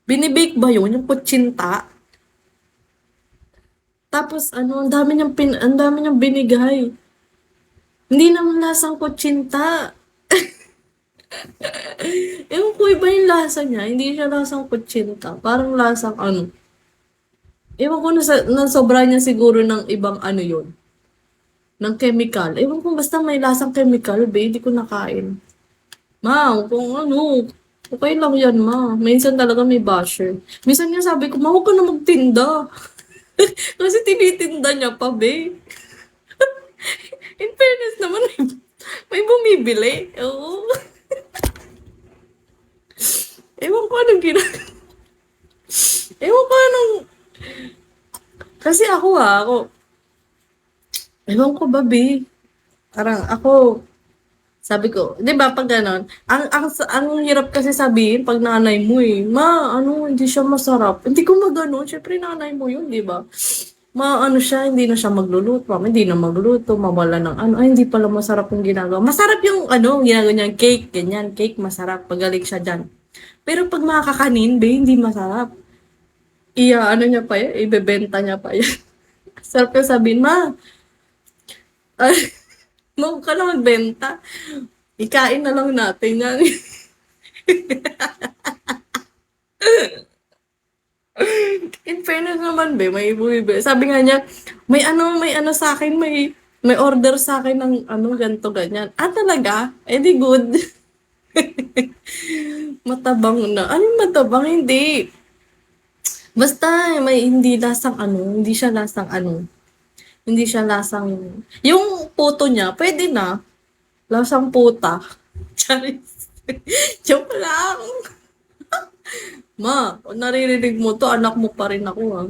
Binibake ba yun, yung kutsinta? Tapos ano, ang dami niyang binigay. Hindi naman lasang kutsinta. Ewan ko, iba yung lasa niya. Hindi siya lasang kutsinta. Parang lasang ano. Ewan ko, nasobra niya siguro ng ibang ano yun. Ng chemical. Ewan ko, basta may lasang chemical, be. Hindi ko nakain. Ma, kung ano, okay lang yan, ma. Minsan talaga may basher. Minsan nga sabi ko, ma, huwag ka na magtinda. Kasi tinitinda niya pa, be. In fairness naman, may bumibili. Oo. Ewan ko anong Ewan ko anong... Kasi ewan ko ba, be? Parang ako, sabi ko, di ba pag ganon, ang hirap kasi sabihin pag nanay mo eh, ma, ano, hindi siya masarap. Hindi ko magano, syempre nanay mo yun, di ba? Ano siya, hindi na siya magluluto, mama, hindi na magluto, mawala ng ano, ay, hindi pala masarap yung ginagawa. Masarap yung ano, ginagawa niyang cake, ganyan, cake, masarap, pagaling siya dyan. Pero pag makakanin, be, hindi masarap. Ano niya pa yan, ibebenta niya pa yan. Sarap yung sabihin, ma, ay, huwag ka na magbenta. Ikain na lang natin yan. In fairness naman, be, may bumibili. Sabi nga niya, may ano sa akin, may order sa akin ng ano, ganto ganyan. Ah, talaga? Eh di good. Matabang na. Ano yung matabang? Hindi. Basta, may hindi lasang ano, hindi siya lasang ano, hindi siya lasang, yung puto niya, pwede na. Lasang puta. Charis. Joke lang. Ma, kung naririnig mo to, anak mo pa rin ako, ha.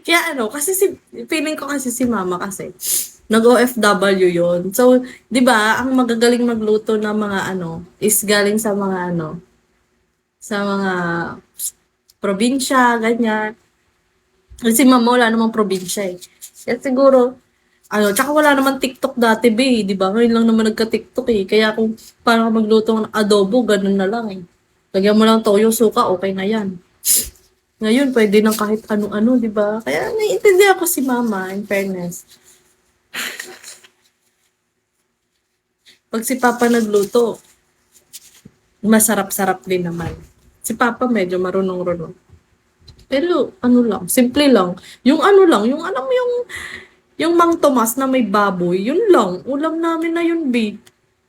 Kaya ano, kasi feeling ko kasi si mama kasi, nag-OFW yon. So, di ba, ang magagaling magluto ng mga ano, is galing sa mga ano, sa mga probinsya, ganyan. Kasi mama wala namang probinsya eh. Kaya siguro, ano, tsaka wala naman TikTok dati, be, di ba? Ngayon lang naman nagka-TikTok eh. Kaya kung paano ka magluto ng adobo, ganun na lang eh. Lagyan mo lang toyo, suka, okay na yan. Ngayon, pwede nang kahit ano-ano, di ba? Kaya naiintindihan ko si mama, in fairness. Pag si papa nagluto, masarap-sarap din naman. Si papa medyo marunong-runong. Pero ano lang, simple lang. Yung ano lang, yung alam mo yung Mang Tomas na may baboy, yun lang. Ulam namin na yun, B.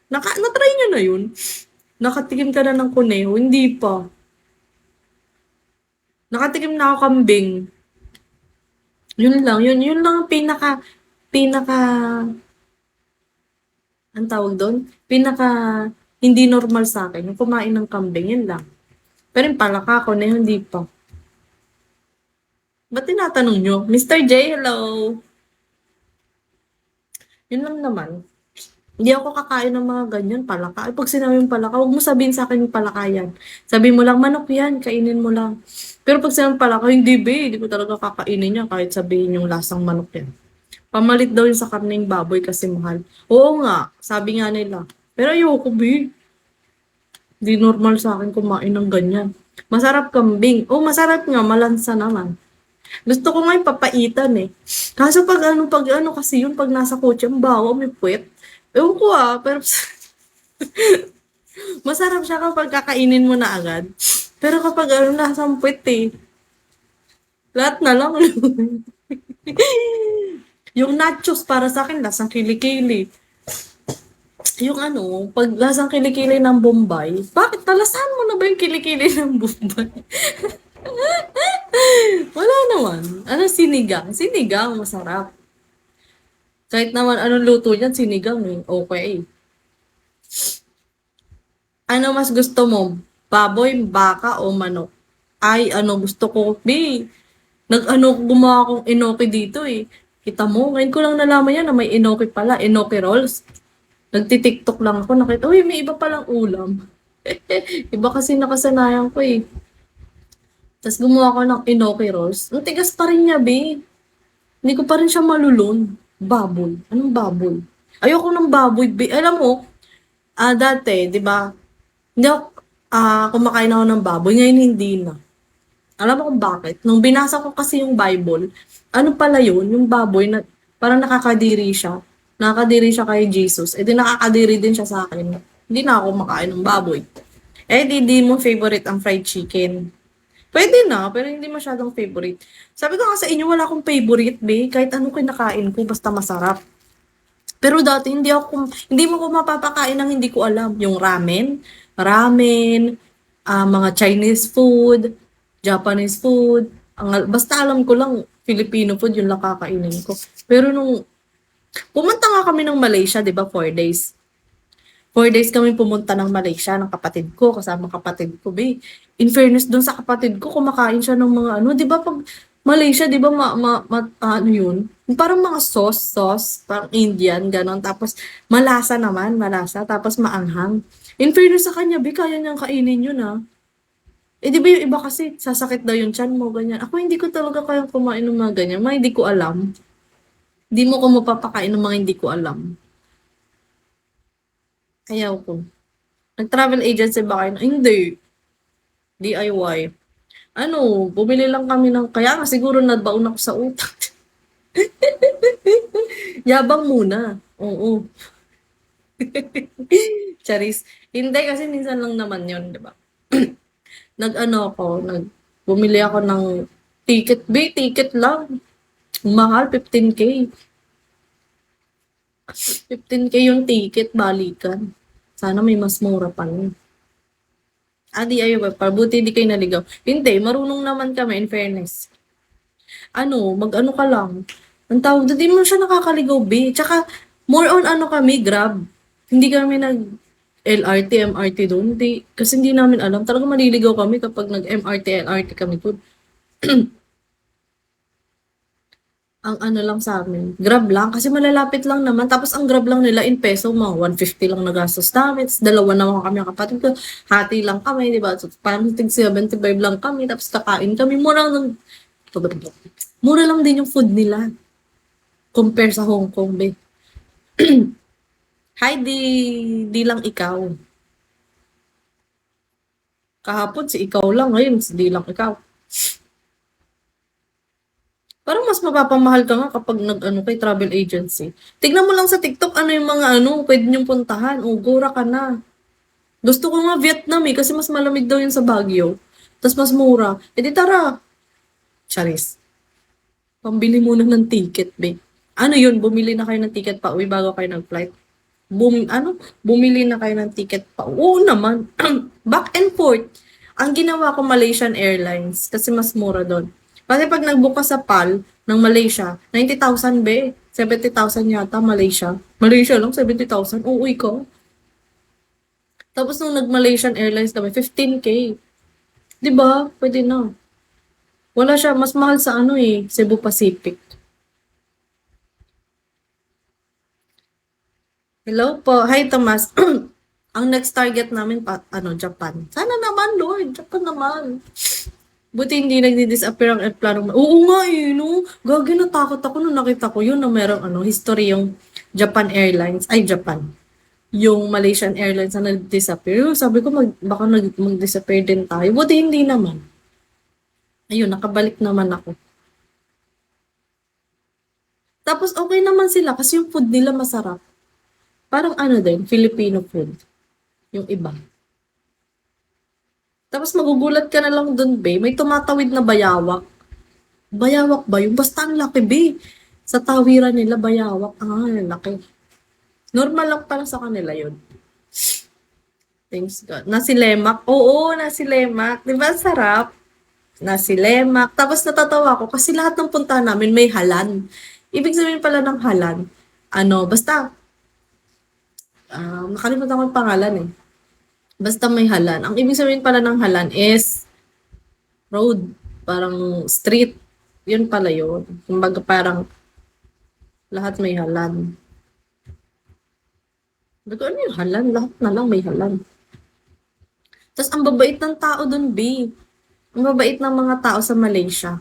Na-try nyo na yun? Nakatikim ka na ng kuneho? Hindi pa. Nakatikim na ako kambing. Yun lang, yun lang ang pinaka, ang tawag doon? Pinaka, hindi normal sa akin. Yung kumain ng kambing, yun lang. Pero yung palaka, kuneho, hindi pa. Ba't tinatanong nyo? Mr. J, hello! Yun lang naman. Hindi ako kakain ng mga ganyan, palaka. Ay, pag sinabing palaka, huwag mo sabihin sa akin yung palaka yan. Sabihin mo lang, manok yan, kainin mo lang. Pero pag sinabing palaka, hindi be, hindi ko talaga kakainin yan kahit sabihin yung lasang manok yan. Pamalit daw yun sa karneng baboy kasi mahal. Oo nga, sabi nga nila. Pero ayoko be. Hindi normal sa akin kumain ng ganyan. Masarap kambing. Oh, masarap nga, malansa naman. Gusto ko nga yung papaitan eh. Kaso pag ano kasi yun, pag nasa kotse, ang bawa, may puwet. Ewan ko pero masarap siya kapag kakainin mo na agad. Pero kapag ano, nasa puwet eh. Lahat na lang. Yung nachos para sa akin, lasang kilikili. Yung ano, pag lasang kilikili ng Bombay, bakit talasan mo na ba yung kilikili ng Bombay? Wala naman. Ano, sinigang? Sinigang, masarap. Kahit naman anong luto niyan, sinigang eh. Okay. Ano mas gusto mo? Baboy, baka o manok? Ay, ano gusto ko? Gumawa akong enoki dito eh. Kita mo, ngayon ko lang nalaman yan na may enoki pala, enoki rolls. Nagtitiktok lang ako, nakita, uy, may iba palang ulam. Iba kasi nakasanayan ko eh. Tapos gumawa ko ng enoki rolls. Ang tigas pa rin niya, be. Hindi ko pa rin siya malulon. Baboy. Anong baboy? Ayoko ng baboy, be. Alam mo, dati, di ba, Hindi ako, kumakain ako ng baboy, ngayon hindi na. Alam mo kung bakit? Nung binasa ko kasi yung Bible, ano pala yun, yung baboy na parang nakakadiri siya. Nakakadiri siya kay Jesus. Eh di nakakadiri din siya sa akin. Hindi na ako makain ng baboy. Eh di mo favorite ang fried chicken. Pwede na, pero hindi masyadong favorite. Sabi ko nga sa inyo, wala akong favorite, be. Kahit anong kinakain ko, basta masarap. Pero dati hindi mo ko mapapakain ng hindi ko alam. Yung ramen, mga Chinese food, Japanese food. Basta alam ko lang, Filipino food, yun lang kakainin ko. Pero nung pumunta nga kami ng Malaysia, di ba, 4 days. 4 days kami pumunta ng Malaysia ng kapatid ko, kasama kapatid ko, be. In fairness dun sa kapatid ko, kumakain siya ng mga ano, di ba pag Malaysia, di ba, ano yun? Parang mga sauce, parang Indian, ganon. Tapos, malasa, tapos maanghang. In fairness sa kanya, be, kaya niyang kainin yun, ah. Eh, di ba yung iba kasi, sasakit daw yung tiyan mo, ganyan. Ako, hindi ko talaga kayang kumain ng mga ganyan. Mga hindi ko alam. Hindi mo ko mapapakain ng mga hindi ko alam. Ayaw ko. Nag-travel agency ba kayo? Hindi. DIY. Ano, bumili lang kami kaya nga siguro nabaon ako sa utang. Yabang muna. Oo. Charis. Hindi kasi minsan lang naman yun, di ba? Bumili ako ng ticket lang. Mahal, 15K. 15K yung ticket, balikan. Sana may mas mura pa nun. Di ayaw pa. Buti di kayo naligaw. Hindi, marunong naman kami, in fairness. Mag-ano ka lang. Ang tawag doon, di mo siya nakakaligaw, be. Tsaka, more on kami, Grab. Hindi kami LRT, MRT doon. Hindi, kasi hindi namin alam. Talaga maliligaw kami kapag nag-MRT, LRT kami doon. Ang ano lang sa amin, Grab lang. Kasi malalapit lang naman. Tapos ang Grab lang nila in peso, mga 150 lang nagastos namin. Tapos dalawa naman kami ang kapatid ko. Hati lang kami, di ba? So, parang tig 75 lang kami. Tapos kakain kami. Mura lang din yung food nila. Compare sa Hong Kong, be. Hi, di lang ikaw. Kahapon si ikaw lang, ngayon si di lang ikaw. Parang mas mapapamahal ka nga kapag kay travel agency. Tignan mo lang sa TikTok ano yung mga pwede niyong puntahan. O, gora ka na. Gusto ko nga Vietnam kasi mas malamig daw yun sa Baguio. Tapos mas mura. E di tara. Charis. Pambili muna ng ticket, be. Ano yun? Bumili na kayo ng ticket pa uwi bago kayo nag-flight. Bumili na kayo ng ticket pa. Oo naman. Back and forth. Ang ginawa ko Malaysian Airlines kasi mas mura doon. Kasi pag nag-book ka sa PAL ng Malaysia, 90,000 be. 70,000 yata Malaysia. Malaysia lang, 70,000. Uuwi ko. Tapos nung nag-Malaysian Airlines kami, 15K. 'Di ba? Pwede na. Wala siya. Mas mahal sa Cebu Pacific. Hello po. Hi, Tomas. Ang next target namin Japan. Sana naman, Lord. Japan naman. Buti hindi nagdi-disappear ang airplano. Oo nga no. Gagi natakot ako nung nakita ko yun na merong history yung Japan Airlines. Ay, Japan. Yung Malaysian Airlines na nag-disappear. Sabi ko, baka mag-disappear din tayo. Buti hindi naman. Ayun, nakabalik naman ako. Tapos okay naman sila kasi yung food nila masarap. Parang din, Filipino food. Yung iba. Tapos magugulat ka na lang dun, be. May tumatawid na bayawak. Bayawak ba yun? Basta ang laki, be. Sa tawiran nila, bayawak. Laki. Normal lang pala sa kanila yun. Thanks God. Nasilemak. Oo, nasilemak. Diba sarap? Nasilemak. Tapos natatawa ko kasi lahat ng punta namin may halan. Ibig sabihin pala ng halan, basta, nakalimutan ko yung pangalan eh. Basta may halan. Ang ibig sabihin pala ng halan is road. Parang street. Yun pala yun. Kumbaga parang lahat may halan. Bago ano yung halan? Lahat na lang may halan. Tapos ang babait ng tao dun, B. Ang babait ng mga tao sa Malaysia.